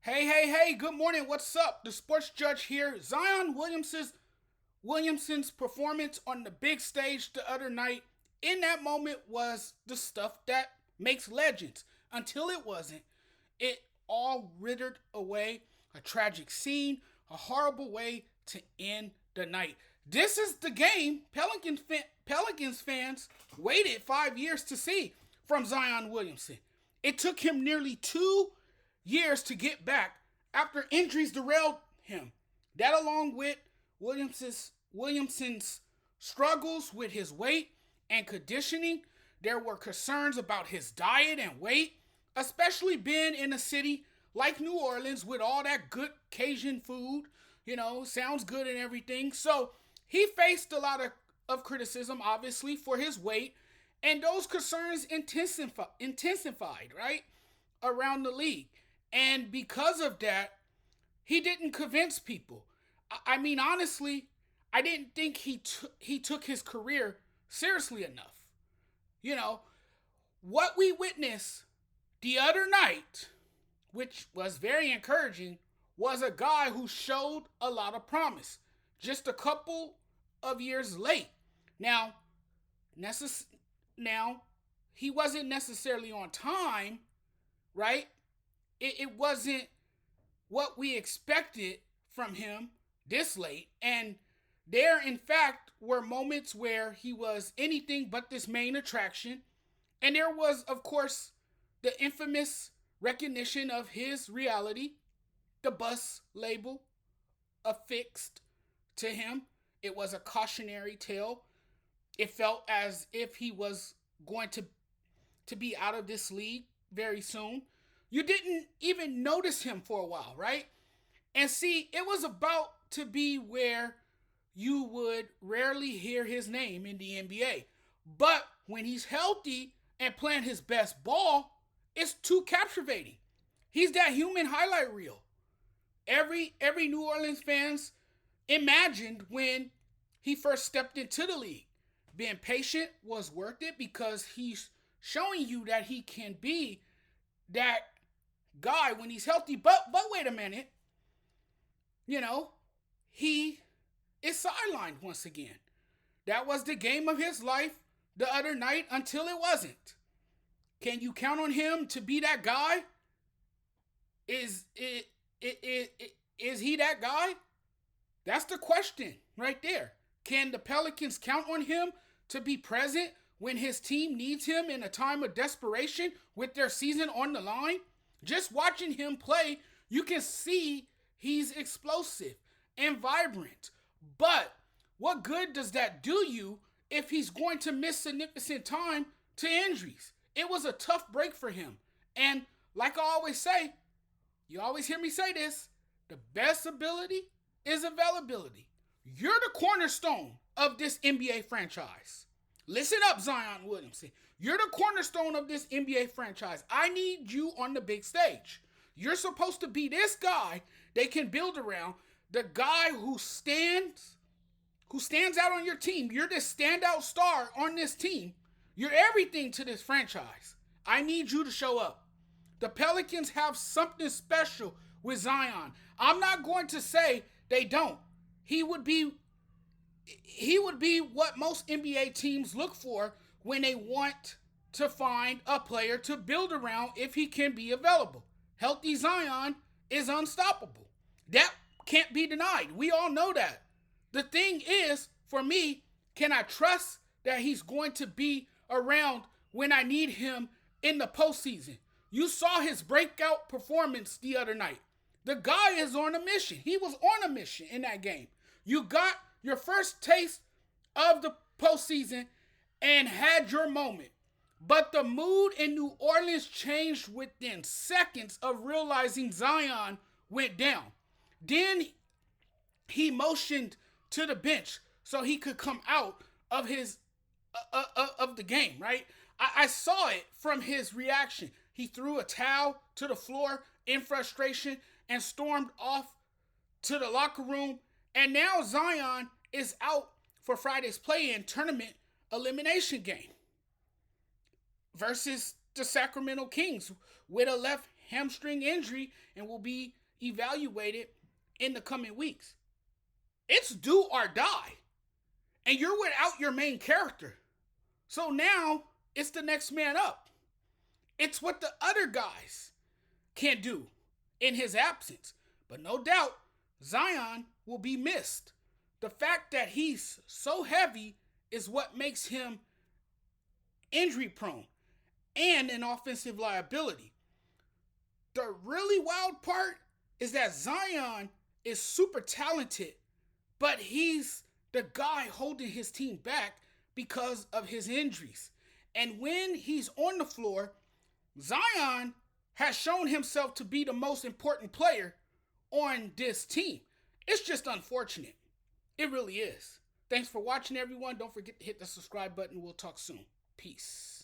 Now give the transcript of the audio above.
Hey, good morning. What's up? The sports judge here. Williamson's performance on the big stage the other night, in that moment, was the stuff that makes legends. Until it wasn't, it all withered away. A tragic scene, a horrible way to end the night. This is the game Pelicans fans waited 5 years to see from Zion Williamson. It took him nearly 2 years to get back after injuries derailed him. That, along with Williamson's struggles with his weight and conditioning, there were concerns about his diet and weight, especially being in a city like New Orleans with all that good Cajun food. Sounds good and everything. So he faced a lot of criticism, obviously, for his weight, and those concerns intensified, right, around the league. And because of that, he didn't convince people. I mean, honestly, I didn't think he took his career seriously enough. You know, what we witnessed the other night, which was very encouraging, was a guy who showed a lot of promise just a couple of years late. Now, now he wasn't necessarily on time, right? It wasn't what we expected from him this late. And there, in fact, were moments where he was anything but this main attraction. And there was, of course, the infamous recognition of his reality, the bus label affixed to him. It was a cautionary tale. It felt as if he was going to be out of this league very soon. You didn't even notice him for a while, right? And see, it was about to be where you would rarely hear his name in the NBA. But when he's healthy and playing his best ball, it's too captivating. He's that human highlight reel. Every New Orleans fans imagined when he first stepped into the league. Being patient was worth it because he's showing you that he can be that guy when he's healthy. But wait a minute. He is sidelined once again. That was the game of his life the other night until it wasn't. Can you count on him to be that guy? Is he that guy? That's the question right there. Can the Pelicans count on him to be present when his team needs him in a time of desperation with their season on the line? Just watching him play, you can see he's explosive and vibrant. But what good does that do you if he's going to miss significant time to injuries? It was a tough break for him. And like I always say, you always hear me say this, the best ability is availability. You're the cornerstone of this NBA franchise. Listen up, Zion Williamson. You're the cornerstone of this NBA franchise. I need you on the big stage. You're supposed to be this guy they can build around, the guy who stands out on your team. You're this standout star on this team. You're everything to this franchise. I need you to show up. The Pelicans have something special with Zion. I'm not going to say they don't. He would be what most NBA teams look for when they want to find a player to build around if he can be available. Healthy Zion is unstoppable. That can't be denied. We all know that. The thing is, for me, can I trust that he's going to be around when I need him in the postseason? You saw his breakout performance the other night. The guy is on a mission. He was on a mission in that game. You got your first taste of the postseason and had your moment. But the mood in New Orleans changed within seconds of realizing Zion went down. Then he motioned to the bench so he could come out of of the game, right? I saw it from his reaction. He threw a towel to the floor in frustration and stormed off to the locker room. And now Zion is out for Friday's play-in tournament elimination game versus the Sacramento Kings with a left hamstring injury and will be evaluated in the coming weeks. It's do or die. And you're without your main character. So now it's the next man up. It's what the other guys can do in his absence. But no doubt, Zion will be missed. The fact that he's so heavy is what makes him injury prone and an offensive liability. The really wild part is that Zion is super talented, but he's the guy holding his team back because of his injuries. And when he's on the floor, Zion has shown himself to be the most important player on this team. It's just unfortunate. It really is. Thanks for watching, everyone. Don't forget to hit the subscribe button. We'll talk soon. Peace.